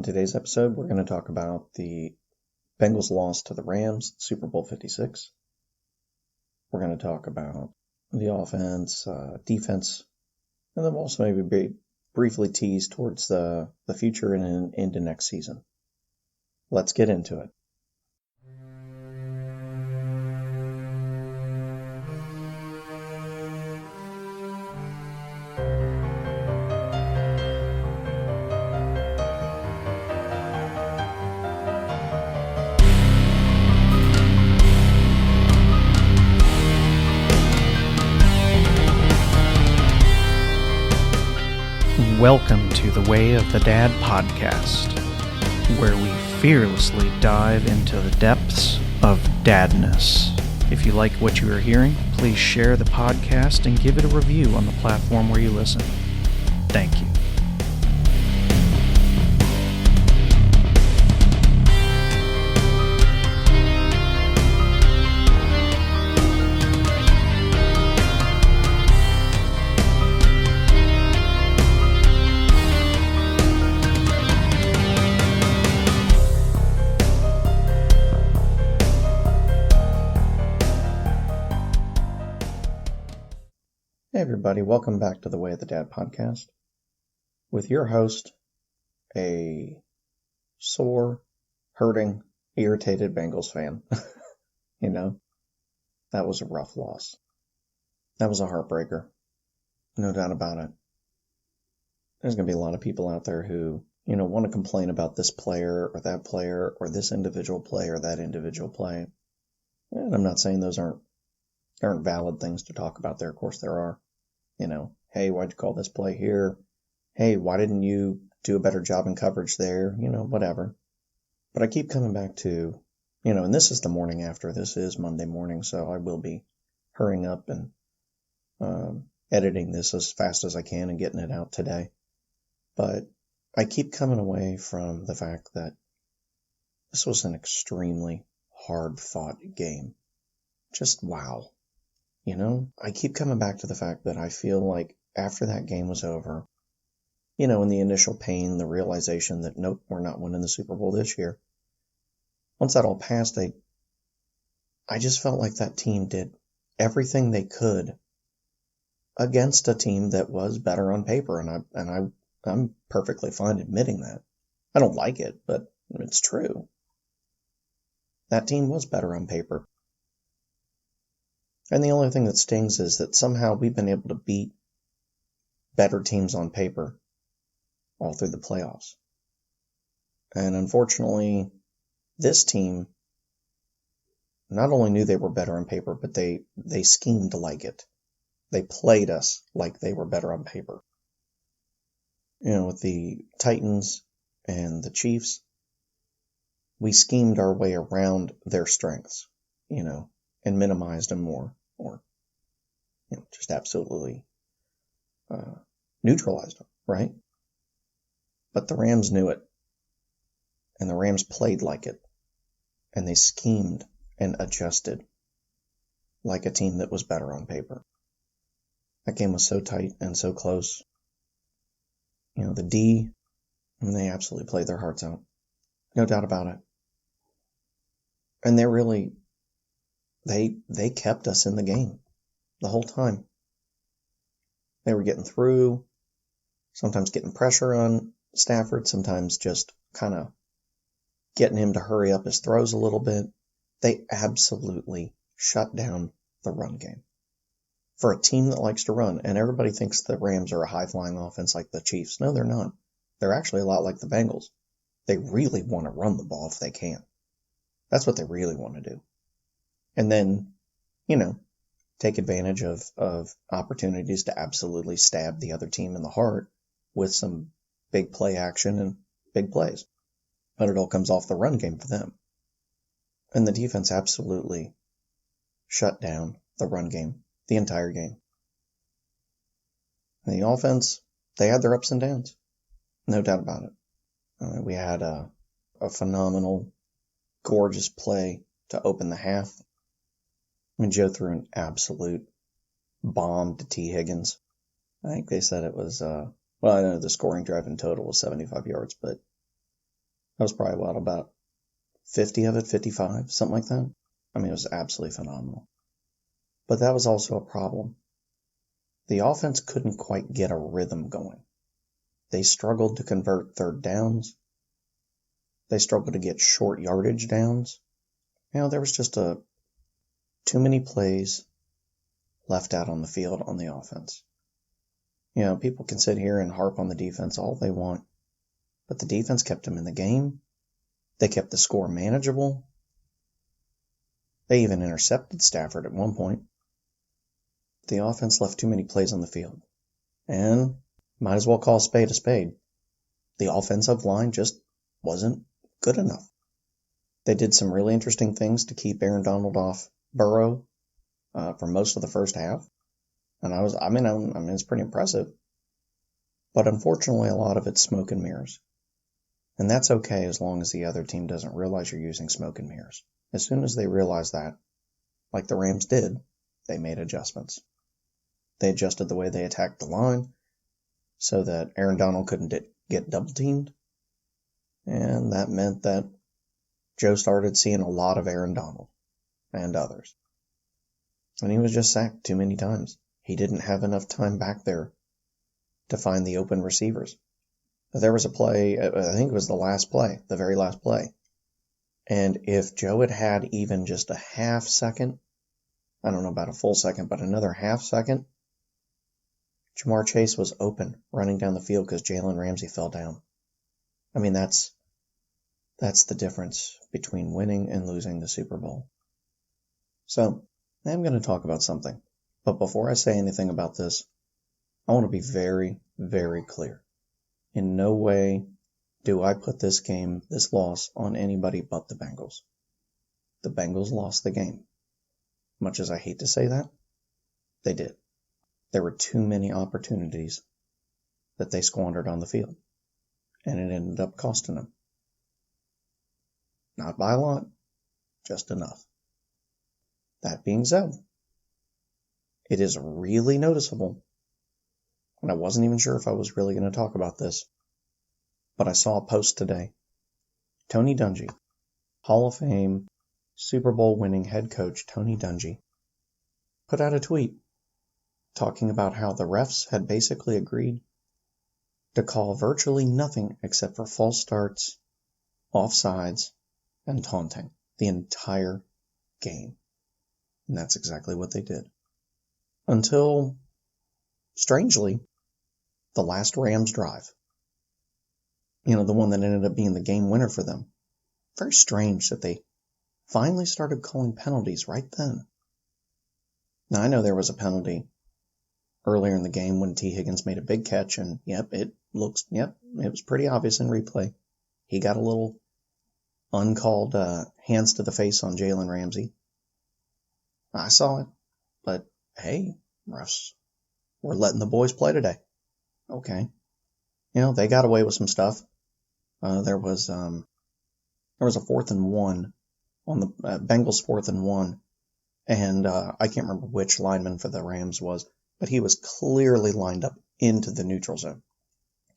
On today's episode, we're going to talk about the Bengals loss to the Rams, Super Bowl 56. We're going to talk about the offense, defense, and then we'll also maybe briefly tease towards the future and into next season. Let's get into it. Welcome to the Way of the Dad podcast, where we fearlessly dive into the depths of dadness. If you like what you are hearing, please share the podcast and give it a review on the platform where you listen. Thank you. Hey everybody, welcome back to the Way of the Dad podcast with your host, a sore, hurting, irritated Bengals fan. That was a rough loss. That was a heartbreaker. No doubt about it. There's going to be a lot of people out there who, want to complain about this player or that player or this individual play or that individual play. And I'm not saying those aren't valid things to talk about there. Of course there are. Hey, why'd you call this play here? Hey, why didn't you do a better job in coverage there? Whatever. But I keep coming back to, and this is the morning after. This is Monday morning, so I will be hurrying up and editing this as fast as I can and getting it out today. But I keep coming away from the fact that this was an extremely hard-fought game. Just wow. I keep coming back to the fact that I feel like after that game was over, in the initial pain, the realization that, nope, we're not winning the Super Bowl this year. Once that all passed, I just felt like that team did everything they could against a team that was better on paper. And I'm perfectly fine admitting that. I don't like it, but it's true. That team was better on paper. And the only thing that stings is that somehow we've been able to beat better teams on paper all through the playoffs. And unfortunately, this team not only knew they were better on paper, but they schemed like it. They played us like they were better on paper. With the Titans and the Chiefs, we schemed our way around their strengths, and minimized them more, or just absolutely neutralized them, right? But the Rams knew it, and the Rams played like it, and they schemed and adjusted like a team that was better on paper. That game was so tight and so close. The D, they absolutely played their hearts out. No doubt about it. And they kept us in the game the whole time. They were getting through, sometimes getting pressure on Stafford, sometimes just kind of getting him to hurry up his throws a little bit. They absolutely shut down the run game. For a team that likes to run, and everybody thinks the Rams are a high-flying offense like the Chiefs. No, they're not. They're actually a lot like the Bengals. They really want to run the ball if they can. That's what they really want to do. And then, take advantage of opportunities to absolutely stab the other team in the heart with some big play action and big plays. But it all comes off the run game for them. And the defense absolutely shut down the run game, the entire game. And the offense, they had their ups and downs. No doubt about it. We had a phenomenal, gorgeous play to open the half. Joe threw an absolute bomb to T. Higgins. I think they said it was, I know the scoring drive in total was 75 yards, but That was probably about 50 of it, 55, something like that. I mean, it was absolutely phenomenal. But that was also a problem. The offense couldn't quite get a rhythm going. They struggled to convert third downs. They struggled to get short yardage downs. There was just too many plays left out on the field on the offense. People can sit here and harp on the defense all they want, but the defense kept them in the game. They kept the score manageable. They even intercepted Stafford at one point. The offense left too many plays on the field. And might as well call a spade a spade. The offensive line just wasn't good enough. They did some really interesting things to keep Aaron Donald off Burrow for most of the first half. And it's pretty impressive. But unfortunately, a lot of it's smoke and mirrors. And that's okay as long as the other team doesn't realize you're using smoke and mirrors. As soon as they realize that, like the Rams did, they made adjustments. They adjusted the way they attacked the line so that Aaron Donald couldn't get double-teamed. And that meant that Joe started seeing a lot of Aaron Donald and others. And he was just sacked too many times. He didn't have enough time back there to find the open receivers. There was a play, I think it was the very last play. And if Joe had had even just a half second, I don't know about a full second, but another half second, Jamar Chase was open running down the field because Jalen Ramsey fell down. I mean, that's the difference between winning and losing the Super Bowl. So, I'm going to talk about something. But before I say anything about this, I want to be very, very clear. In no way do I put this loss, on anybody but the Bengals. The Bengals lost the game. Much as I hate to say that, they did. There were too many opportunities that they squandered on the field, and it ended up costing them. Not by a lot, just enough. That being said, it is really noticeable, and I wasn't even sure if I was really going to talk about this, but I saw a post today. Tony Dungy, Hall of Fame, Super Bowl winning head coach Tony Dungy, put out a tweet talking about how the refs had basically agreed to call virtually nothing except for false starts, offsides, and taunting the entire game. And that's exactly what they did. Until, strangely, the last Rams drive. The one that ended up being the game winner for them. Very strange that they finally started calling penalties right then. Now, I know there was a penalty earlier in the game when T. Higgins made a big catch, and it was pretty obvious in replay. He got a little uncalled hands to the face on Jalen Ramsey. I saw it, but hey, refs, we're letting the boys play today. Okay. They got away with some stuff. There was a 4th and 1 on the Bengals 4th and 1, and I can't remember which lineman for the Rams was, but he was clearly lined up into the neutral zone.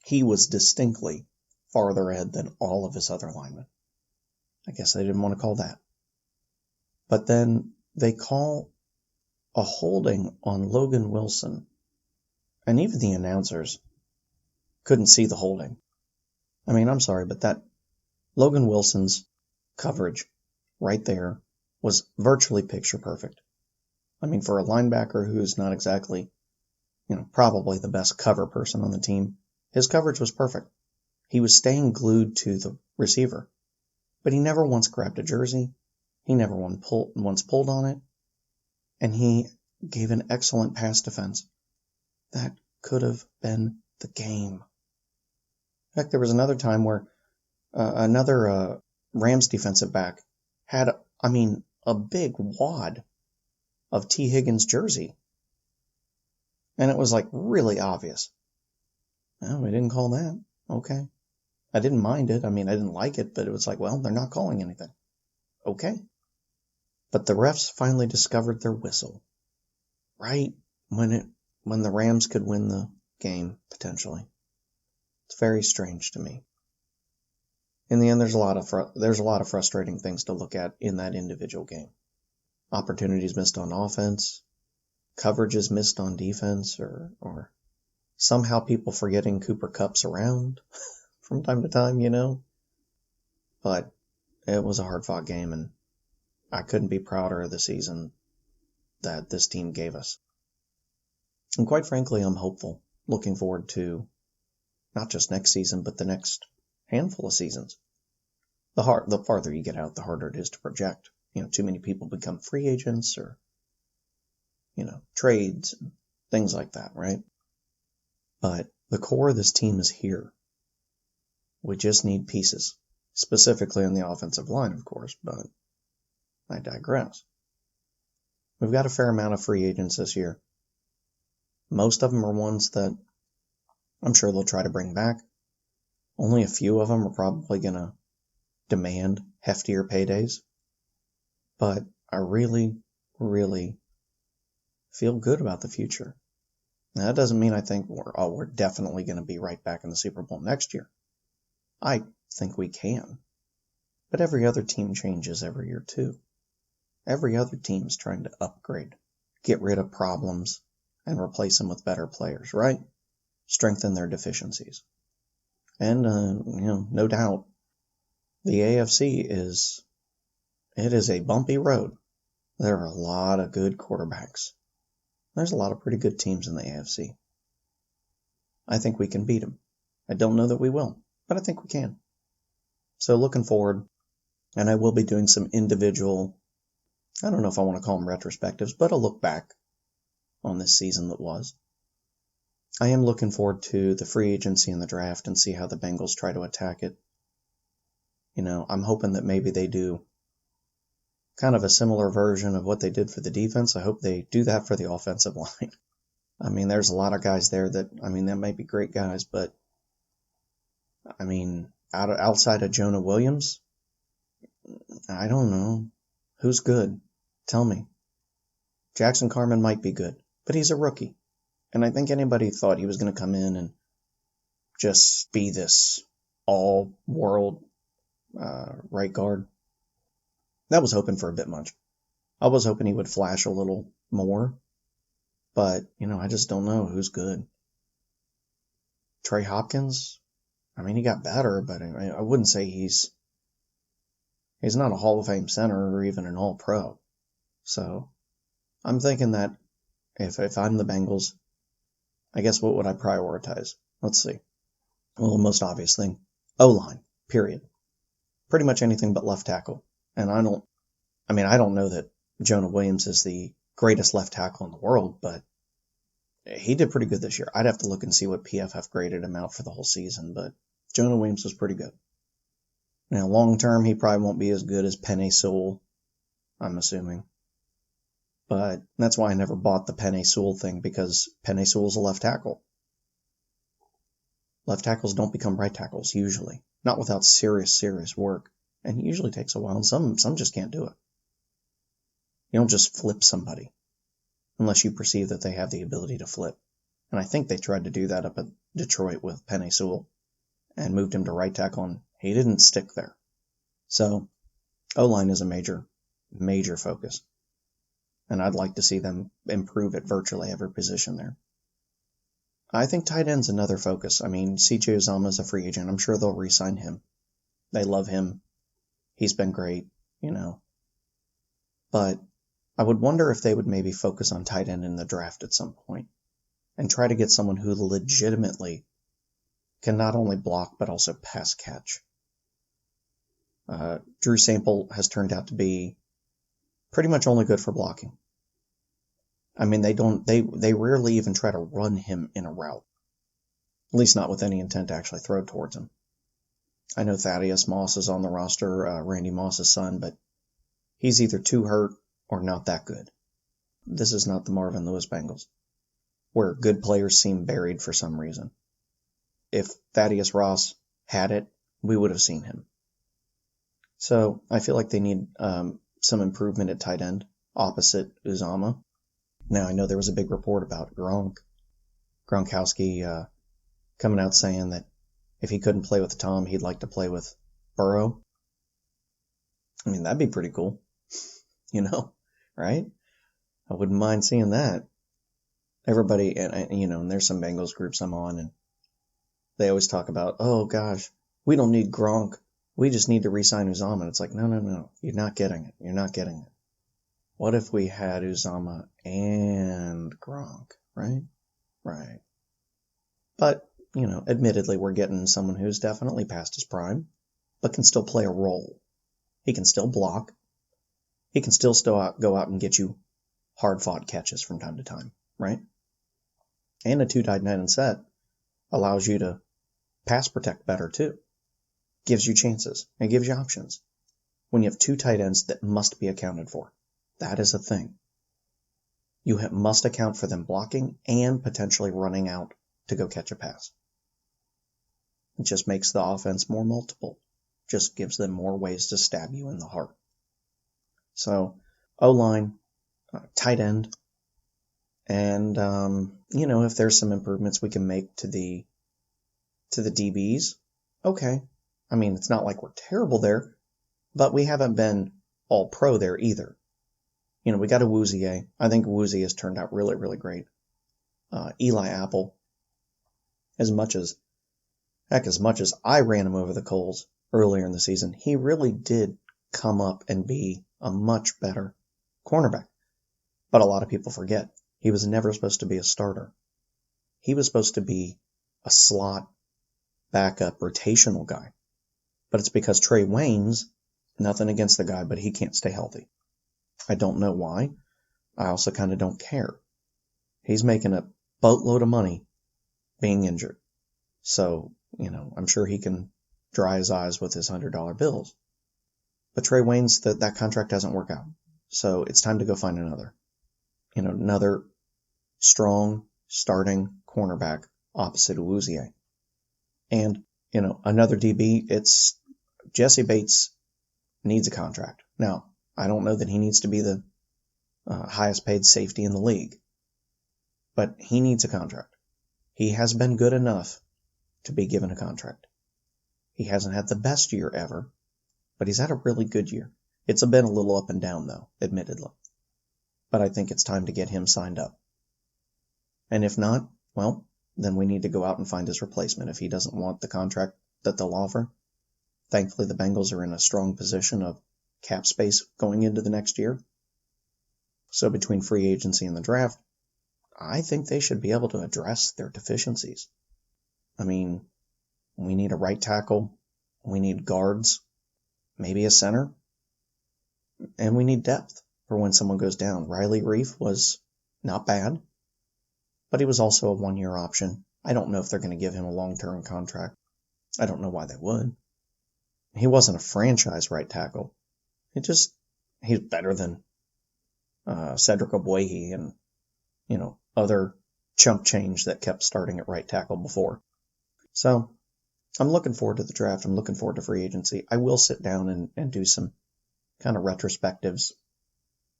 He was distinctly farther ahead than all of his other linemen. I guess they didn't want to call that. But then they call a holding on Logan Wilson, and even the announcers couldn't see the holding. I mean, I'm sorry, but that Logan Wilson's coverage right there was virtually picture perfect. I mean, for a linebacker who's not exactly, probably the best cover person on the team, his coverage was perfect. He was staying glued to the receiver, but he never once grabbed a jersey. He never once pulled on it, and he gave an excellent pass defense. That could have been the game. In fact, there was another time where another Rams defensive back had, a big wad of T. Higgins' jersey. And it was really obvious. Well, we didn't call that. Okay. I didn't mind it. I didn't like it, but it was they're not calling anything. Okay. But the refs finally discovered their whistle. Right when the Rams could win the game, potentially. It's very strange to me. in the end, there's a lot of frustrating things to look at in that individual game. Opportunities missed on offense, coverages missed on defense, or somehow people forgetting Cooper Kupp's around from time to time, But it was a hard-fought game, and I couldn't be prouder of the season that this team gave us. And quite frankly, I'm hopeful, looking forward to not just next season, but the next handful of seasons. The farther you get out, the harder it is to project. Too many people become free agents or, trades and things like that, right? But the core of this team is here. We just need pieces, specifically on the offensive line, of course, but I digress. We've got a fair amount of free agents this year. Most of them are ones that I'm sure they'll try to bring back. Only a few of them are probably going to demand heftier paydays. But I really, really feel good about the future. Now, that doesn't mean I think we're definitely going to be right back in the Super Bowl next year. I think we can. But every other team changes every year too. Every other team's trying to upgrade, get rid of problems, and replace them with better players, right? Strengthen their deficiencies. And, no doubt, the AFC is a bumpy road. There are a lot of good quarterbacks. There's a lot of pretty good teams in the AFC. I think we can beat them. I don't know that we will, but I think we can. So looking forward, and I will be doing some individual, I don't know if I want to call them retrospectives, but a look back on this season that was. I am looking forward to the free agency and the draft and see how the Bengals try to attack it. I'm hoping that maybe they do kind of a similar version of what they did for the defense. I hope they do that for the offensive line. I mean, there's a lot of guys there that might be great guys, but outside of Jonah Williams, I don't know. Who's good? Tell me. Jackson Carman might be good, but he's a rookie. And I think anybody thought he was going to come in and just be this all-world right guard. That was hoping for a bit much. I was hoping he would flash a little more, but, I just don't know who's good. Trey Hopkins, he got better, but I wouldn't say he's not a Hall of Fame center or even an All-Pro. So I'm thinking that if I'm the Bengals, I guess what would I prioritize? Let's see. Well, the most obvious thing, O-line, period. Pretty much anything but left tackle. And I don't know that Jonah Williams is the greatest left tackle in the world, but he did pretty good this year. I'd have to look and see what PFF graded him out for the whole season, but Jonah Williams was pretty good. Now, long term, he probably won't be as good as Penei Sewell, I'm assuming. But that's why I never bought the Penei Sewell thing, because Penei Sewell's a left tackle. Left tackles don't become right tackles, usually. Not without serious work. And it usually takes a while, and some just can't do it. You don't just flip somebody, unless you perceive that they have the ability to flip. And I think they tried to do that up at Detroit with Penei Sewell, and moved him to right tackle, and he didn't stick there. So, O-line is a major focus. And I'd like to see them improve at virtually every position there. I think tight end's another focus. C.J. Uzomah's a free agent. I'm sure they'll re-sign him. They love him. He's been great, But I would wonder if they would maybe focus on tight end in the draft at some point and try to get someone who legitimately can not only block but also pass catch. Drew Sample has turned out to be pretty much only good for blocking. They rarely even try to run him in a route. At least not with any intent to actually throw towards him. I know Thaddeus Moss is on the roster, Randy Moss's son, but he's either too hurt or not that good. This is not the Marvin Lewis Bengals, where good players seem buried for some reason. If Thaddeus Ross had it, we would have seen him. So I feel like they need some improvement at tight end, opposite Uzomah. Now, I know there was a big report about Gronkowski coming out saying that if he couldn't play with Tom, he'd like to play with Burrow. I mean, that'd be pretty cool, right? I wouldn't mind seeing that. Everybody, and there's some Bengals groups I'm on, and they always talk about, oh gosh, we don't need Gronk. We just need to re-sign Uzomah. And it's like, no. You're not getting it. What if we had Uzomah and Gronk, right? Right. But, admittedly, we're getting someone who's definitely past his prime, but can still play a role. He can still block. He can still go out and get you hard-fought catches from time to time, right? And a 2 tight end set allows you to pass protect better too. Gives you chances and gives you options. When you have 2 tight ends that must be accounted for, that is a thing. You must account for them blocking and potentially running out to go catch a pass. It just makes the offense more multiple. Just gives them more ways to stab you in the heart. So, O-line, tight end, and, if there's some improvements we can make to the DBs, okay. I mean, it's not like we're terrible there, but we haven't been all pro there either. We got a Woozier. I think Woozier has turned out really, really great. Eli Apple, as much as I ran him over the coals earlier in the season, he really did come up and be a much better cornerback. But a lot of people forget, he was never supposed to be a starter. He was supposed to be a slot backup rotational guy. But it's because Trey Waynes, nothing against the guy, but he can't stay healthy. I don't know why. I also kind of don't care. He's making a boatload of money being injured. So, I'm sure he can dry his eyes with his $100 bills. But Trey Waynes, that contract doesn't work out. So it's time to go find another. Another strong starting cornerback opposite Awuzie. And, another DB, it's Jesse Bates needs a contract. Now, I don't know that he needs to be the highest paid safety in the league, but he needs a contract. He has been good enough to be given a contract. He hasn't had the best year ever, but he's had a really good year. It's been a little up and down, though, admittedly. But I think it's time to get him signed up. And if not, well, then we need to go out and find his replacement if he doesn't want the contract that they'll offer. Thankfully, the Bengals are in a strong position of cap space going into the next year. So between free agency and the draft, I think they should be able to address their deficiencies. I mean, we need a right tackle, we need guards, maybe a center, and we need depth for when someone goes down. Riley Reif was not bad, but he was also a 1-year option. I don't know if they're going to give him a long-term contract. I don't know why they would. He wasn't a franchise right tackle. He's better than Cedric Ogbuehi and, other chump change that kept starting at right tackle before. So I'm looking forward to the draft. I'm looking forward to free agency. I will sit down and do some kind of retrospectives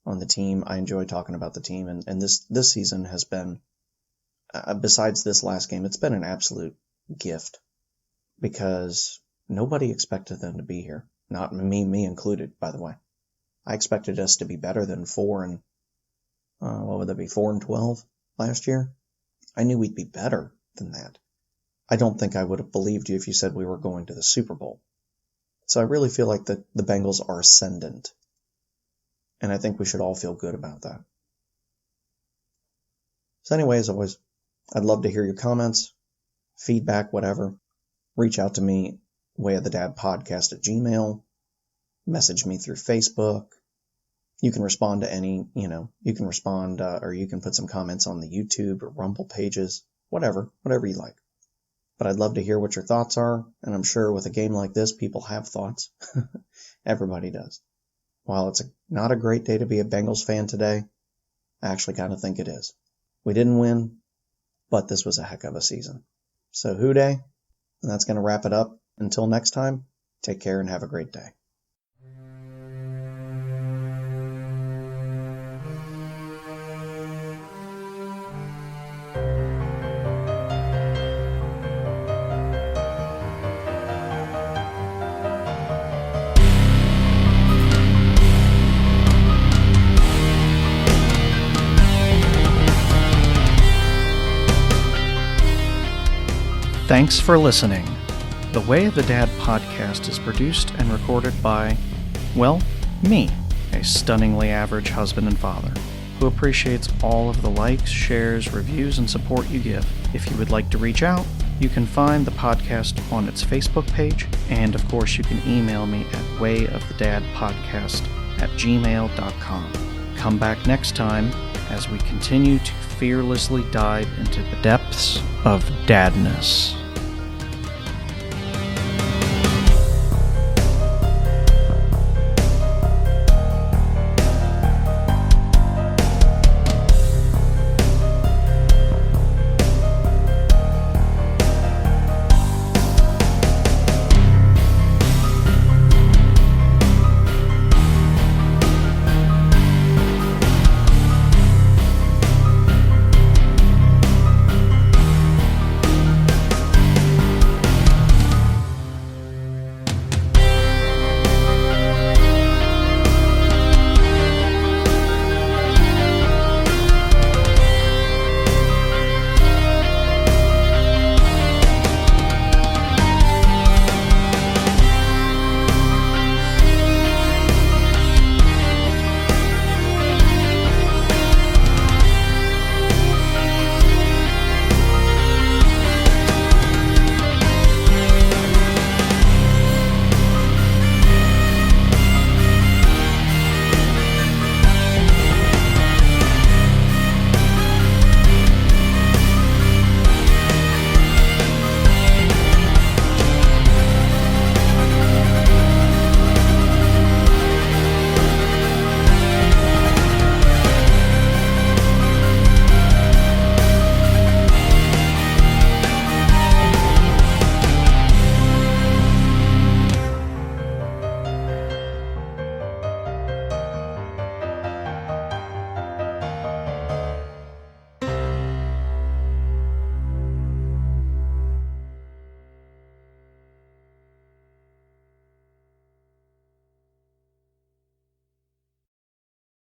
on the team. I enjoy talking about the team, and this season has been, besides this last game, it's been an absolute gift because nobody expected them to be here. Not me included, by the way. I expected us to be better than 4 and 12 last year. I knew we'd be better than that. I don't think I would have believed you if you said we were going to the Super Bowl. So I really feel like the Bengals are ascendant. And I think we should all feel good about that. So anyway, as always, I'd love to hear your comments, feedback, whatever. Reach out to me, wayofthedadpodcast@gmail.com. Message me through Facebook. You can respond to any, you can respond, or you can put some comments on the YouTube or Rumble pages, whatever you like. But I'd love to hear what your thoughts are, and I'm sure with a game like this, people have thoughts. Everybody does. While it's not a great day to be a Bengals fan today, I actually kind of think it is. We didn't win, but this was a heck of a season. So Who Day, and that's going to wrap it up. Until next time, take care and have a great day. Thanks for listening. The Way of the Dad podcast is produced and recorded by, well, me, a stunningly average husband and father, who appreciates all of the likes, shares, reviews, and support you give. If you would like to reach out, you can find the podcast on its Facebook page, and of course you can email me at wayofthe.dadpodcast@gmail.com. Come back next time as we continue to fearlessly dive into the depths of dadness.